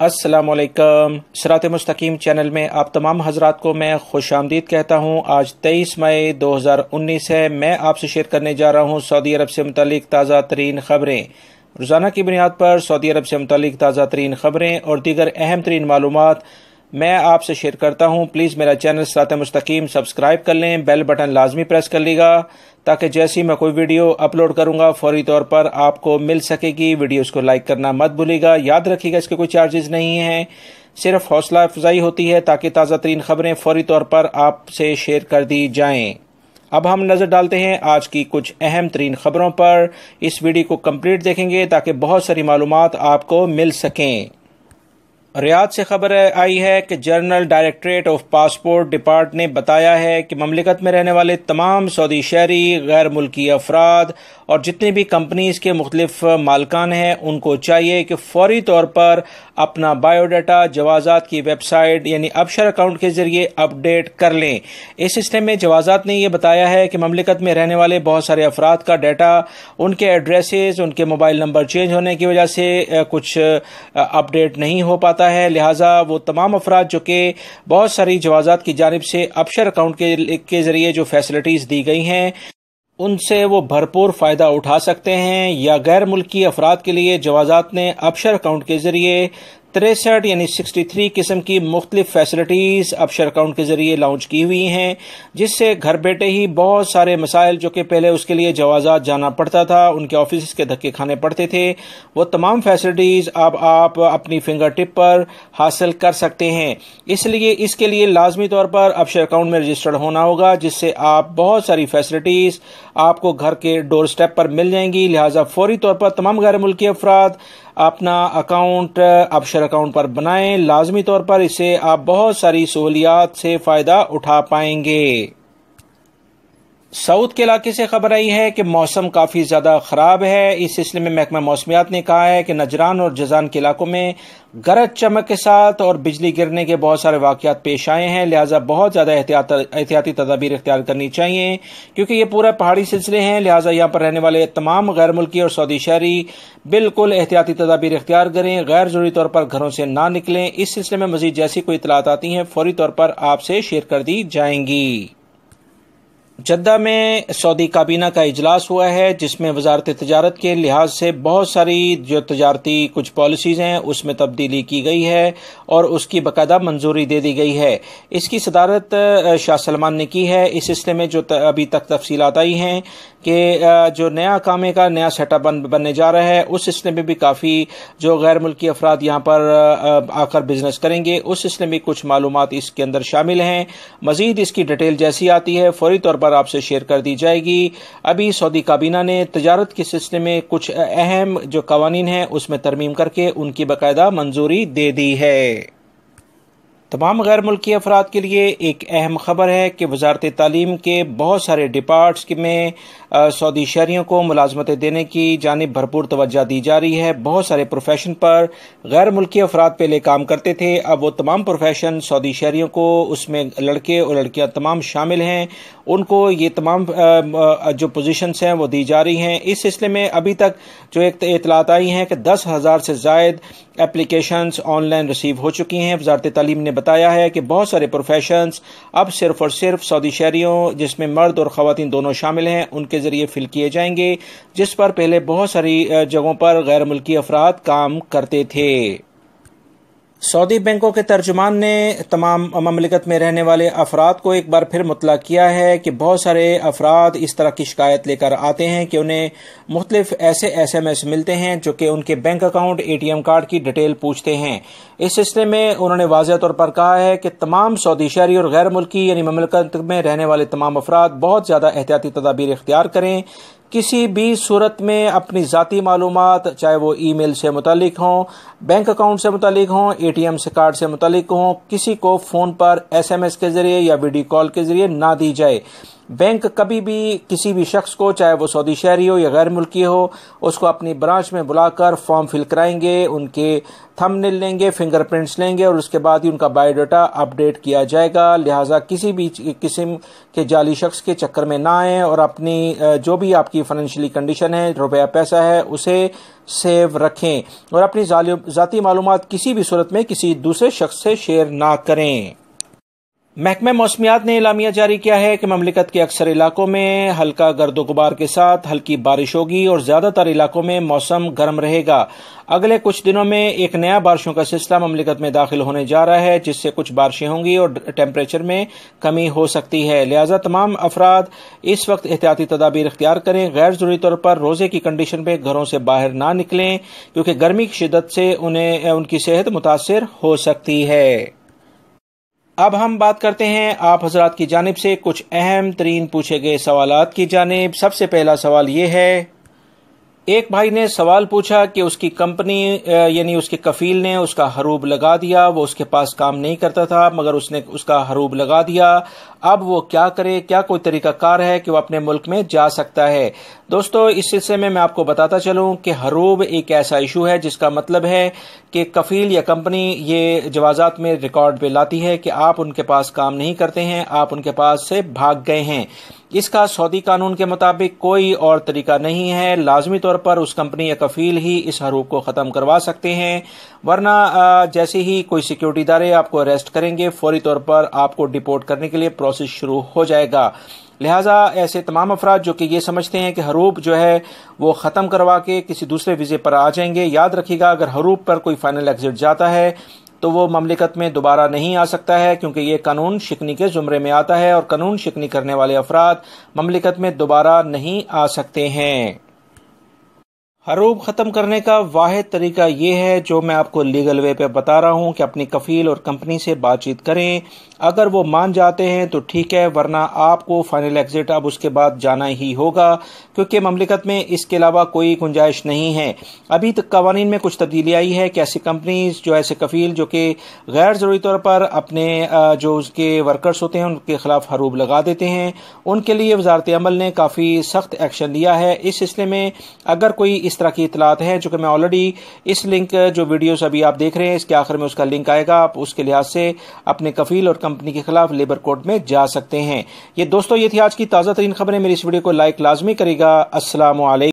अस्सलाम वालेकुम। सिरात मुस्तकीम चैनल में आप तमाम हजरात को मैं खुश आमदीद कहता हूँ। आज 23 मई 2019 है। मैं आपसे शेयर करने जा रहा हूँ सऊदी अरब से मुतालिक ताज़ा तरीन खबरें। रोज़ाना की बुनियाद पर सऊदी अरब से मुतालिक ताज़ा तरीन खबरें और दीगर अहम तरीन मालूमात मैं आपसे शेयर करता हूँ। प्लीज़ मेरा चैनल सिरात मुस्तकीम सब्सक्राइब कर लें, बेल बटन लाजमी प्रेस कर लीगा ताकि जैसे ही मैं कोई वीडियो अपलोड करूंगा फौरी तौर पर आपको मिल सकेगी। वीडियोस को लाइक करना मत भूलिएगा। याद रखिएगा इसके कोई चार्जेस नहीं हैं, सिर्फ हौसला अफजाई होती है ताकि ताज़ा तरीन खबरें फौरी तौर पर आपसे शेयर कर दी जाएँ। अब हम नजर डालते हैं आज की कुछ अहम तरीन खबरों पर। इस वीडियो को कंप्लीट देखेंगे ताकि बहुत सारी मालूमात आपको मिल सकें। रियाद से खबर आई है कि general directorate of passport depart ने बताया है कि ममलिकत में रहने वाले तमाम सऊदी शहरी, गैर मुल्की अफराद और जितनी भी कंपनीज के मुख्तलिफ मालकान हैं उनको चाहिए कि फौरी तौर पर अपना बायोडाटा जवाजात की वेबसाइट यानी अबशर अकाउंट के जरिए अपडेट कर लें। इस सिलसिले में जवाजात ने यह बताया है कि ममलिकत में रहने वाले बहुत सारे अफराद का डाटा, उनके एड्रेसेस, उनके मोबाइल नंबर चेंज होने की वजह से कुछ अपडेट नहीं हो पाता है। लिहाजा वो तमाम अफराद जो कि बहुत सारी जवाजात की जानिब से अबशर अकाउंट के जरिए जो फैसिलिटीज दी गई हैं उनसे वो भरपूर फायदा उठा सकते हैं। या गैर मुल्की अफराद के लिए जवाजात ने अबशर अकाउंट के जरिए 63 यानी 63 किस्म की मुख्तलिफ फैसिलिटीज अबशर अकाउंट के जरिए लॉन्च की हुई हैं, जिससे घर बैठे ही बहुत सारे मसाइल जो कि पहले उसके लिए जवाजात जाना पड़ता था, उनके ऑफिस के धक्के खाने पड़ते थे, वो तमाम फैसिलिटीज अब आप अपनी फिंगर टिप पर हासिल कर सकते हैं। इसलिए इसके लिए लाजमी तौर पर अबशर अकाउंट में रजिस्टर्ड होना होगा, जिससे आप बहुत सारी फैसिलिटीज आपको घर के डोर स्टेप पर मिल जाएंगी। लिहाजा फौरी तौर पर तमाम गैर मुल्की अफराद अपना अकाउंट अबशर अकाउंट पर बनाएं। लाजमी तौर पर इससे आप बहुत सारी सहूलियात से फायदा उठा पाएंगे। साउथ के इलाके से खबर आई है कि मौसम काफ़ी ज़्यादा ख़राब है। इस सिलसिले में महकमा मौसमियात ने कहा है कि नजरान और जजान के इलाकों में गरज चमक के साथ और बिजली गिरने के बहुत सारे वाक़यात पेश आए हैं। लिहाजा बहुत ज़्यादा एहतियाती तदाबीर इख्तियार करनी चाहिए, क्योंकि ये पूरा पहाड़ी सिलसिले हैं। लिहाजा यहाँ पर रहने वाले तमाम गैर मुल्की और सऊदी शहरी बिल्कुल एहतियाती तदाबीर इख्तियार करें, गैर ज़रूरी तौर पर घरों से ना निकलें। इस सिलसिले में मज़ीद जैसी कोई इतलात आती हैं फौरी तौर पर आपसे शेयर कर दी जाएंगी। जद्दा में सऊदी काबीना का इजलास हुआ है, जिसमें वजारत तिजारत के लिहाज से बहुत सारी जो तजारती कुछ पॉलिसीज़ हैं उसमें तब्दीली की गई है और उसकी बाकायदा मंजूरी दे दी गई है। इसकी सदारत शाह सलमान ने की है। इस सिलसिले में जो अभी तक तफसीलात आई हैं कि जो नया कामे का नया सेटअप बनने जा रहा है, उस सिलसिले में भी काफ़ी जो गैर मुल्की अफराद यहाँ पर आकर बिजनेस करेंगे, उस सिलसिले में कुछ मालूमात इसके अंदर शामिल हैं। मज़ीद इसकी डिटेल जैसी आती है फौरी तौर पर आपसे शेयर कर दी जाएगी। अभी सऊदी काबीना ने तजारत के सिलसिले में कुछ अहम जो कवानीन हैं उसमें तरमीम करके उनकी बाकायदा मंजूरी दे दी है। तमाम गैर मुल्की अफराद के लिए एक अहम खबर है कि वजारत तालीम के बहुत सारे डिपार्ट्स में सऊदी शहरियों को मुलाजमतें देने की जानिब भरपूर तवज्जो दी जा रही है। बहुत सारे प्रोफेशन पर गैर मुल्की अफराद पहले काम करते थे, अब वो तमाम प्रोफेशन सऊदी शहरियों को, उसमें लड़के और लड़कियां तमाम शामिल हैं, उनको ये तमाम जो पोजीशंस हैं वो दी जा रही हैं। इस सिलसिले में अभी तक जो एक इतलात आई हैं कि 10,000 से ज़ायद एप्लीकेशंस ऑनलाइन रिसीव हो चुकी हैं। वजारत तालीम ने बताया है कि बहुत सारे प्रोफेशंस अब सिर्फ और सिर्फ सऊदी शहरियों, जिसमें मर्द और ख़वातीन दोनों शामिल हैं, उनके जरिए फिल किए जाएंगे, जिस पर पहले बहुत सारी जगहों पर गैर मुल्की अफराद काम करते थे। सऊदी बैंकों के तर्जुमान ने तमाम ममलिकत में रहने वाले अफराद को एक बार फिर मुतला किया है कि बहुत सारे अफराद इस तरह की शिकायत लेकर आते हैं कि उन्हें मुख्तलिफ ऐसे SMS मिलते हैं जो कि उनके बैंक अकाउंट, ATM कार्ड की डिटेल पूछते हैं। इस सिलसिले में उन्होंने वाज़ेह तौर पर कहा है कि तमाम सऊदी शहरी और गैर मुल्की यानी ममलिकत में रहने वाले तमाम अफराद बहुत ज़्यादा एहतियाती तदाबीर इख्तियार करें। किसी भी सूरत में अपनी ज़ाती मालूमात, चाहे वो ईमेल से मुतालिक हों, बैंक अकाउंट से मुतालिक हों, ATM से कार्ड से मुतालिक हों, किसी को फ़ोन पर SMS के ज़रिए या वीडियो कॉल के ज़रिए ना दी जाए। बैंक कभी भी किसी भी शख्स को, चाहे वो सऊदी शहरी हो या गैर मुल्की हो, उसको अपनी ब्रांच में बुलाकर फॉर्म फिल कराएंगे, उनके थंबनेल लेंगे, फिंगरप्रिंट्स लेंगे और उसके बाद ही उनका बायोडाटा अपडेट किया जाएगा। लिहाजा किसी भी किस्म के जाली शख्स के चक्कर में ना आए और अपनी जो भी आपकी फाइनेंशियली कंडीशन है, रुपया पैसा है, उसे सेव रखें और अपनी ज़ाती मालूमात किसी भी सूरत में किसी दूसरे शख्स से शेयर ना करें। महकमा मौसमियात ने एलामिया जारी किया है कि ममलिकत के अक्सर इलाकों में हल्का गर्दो गुबार के साथ हल्की बारिश होगी और ज्यादातर इलाकों में मौसम गर्म रहेगा। अगले कुछ दिनों में एक नया बारिशों का सिलसिला ममलिकत में दाखिल होने जा रहा है, जिससे कुछ बारिशें होंगी और टेम्परेचर में कमी हो सकती है। लिहाजा तमाम अफराद इस वक्त एहतियाती तदाबीर इख्तियार करें। गैर जरूरी तौर पर रोजे की कंडीशन पे घरों से बाहर ना निकलें, क्योंकि गर्मी की शिद्दत से उनकी सेहत मुतासिर हो सकती है। अब हम बात करते हैं आप हजरात की जानिब से कुछ अहम तरीन पूछे गए सवालात की जानिब। सबसे पहला सवाल ये है, एक भाई ने सवाल पूछा कि उसकी कंपनी यानी उसके कफील ने उसका हरूब लगा दिया, वो उसके पास काम नहीं करता था मगर उसने उसका हरूब लगा दिया, अब वो क्या करे, क्या कोई तरीका कार है कि वो अपने मुल्क में जा सकता है। दोस्तों, इस सिलसिले में मैं आपको बताता चलूं कि हरूब एक ऐसा इशू है जिसका मतलब है कि कफील या कंपनी ये जवाजात में रिकॉर्ड पे लाती है कि आप उनके पास काम नहीं करते हैं, आप उनके पास से भाग गए हैं। इसका सऊदी कानून के मुताबिक कोई और तरीका नहीं है। लाजमी तौर पर उस कंपनी या कफील ही इस हरूब को ख़त्म करवा सकते हैं, वरना जैसे ही कोई सिक्योरिटी इदारे आपको अरेस्ट करेंगे, फौरी तौर पर आपको डिपोर्ट करने के लिए प्रोसेस शुरू हो जाएगा। लिहाजा ऐसे तमाम अफराद जो कि ये समझते हैं कि हरूब जो है वो ख़त्म करवा के किसी दूसरे वीज़े पर आ जाएंगे, याद रखिएगा, अगर हरूब पर कोई फाइनल एग्जिट जाता है तो वो ममलिकत में दोबारा नहीं आ सकता है, क्योंकि ये कानून शिकनी के जुमरे में आता है और कानून शिकनी करने वाले अफराद ममलिकत में दोबारा नहीं आ सकते हैं। हरूब ख़त्म करने का वाहिद तरीका ये है जो मैं आपको लीगल वे पे बता रहा हूँ कि अपनी कफील और कंपनी से बातचीत करें। अगर वो मान जाते हैं तो ठीक है, वरना आपको फाइनल एग्जिट अब उसके बाद जाना ही होगा, क्योंकि ममलिकत में इसके अलावा कोई गुंजाइश नहीं है। अभी तक कवानीन में कुछ तब्दीली आई है कि ऐसी कंपनीज जो ऐसे कफील जो कि गैर ज़रूरी तौर पर अपने जो उसके वर्कर्स होते हैं उनके खिलाफ हरूब लगा देते हैं, उनके लिए वजारत अमल ने काफ़ी सख्त एक्शन लिया है। इस सिलसिले में अगर कोई इस तरह की इतलात है, जो कि मैं ऑलरेडी इस लिंक जो वीडियोस अभी आप देख रहे हैं इसके आखिर में उसका लिंक आएगा, आप उसके लिहाज से अपने कफील और कंपनी के खिलाफ लेबर कोर्ट में जा सकते हैं। ये दोस्तों, ये थी आज की ताज़ा तरीन खबरें। मेरी इस वीडियो को लाइक लाजमी करेगा। अस्सलाम वालेकुम।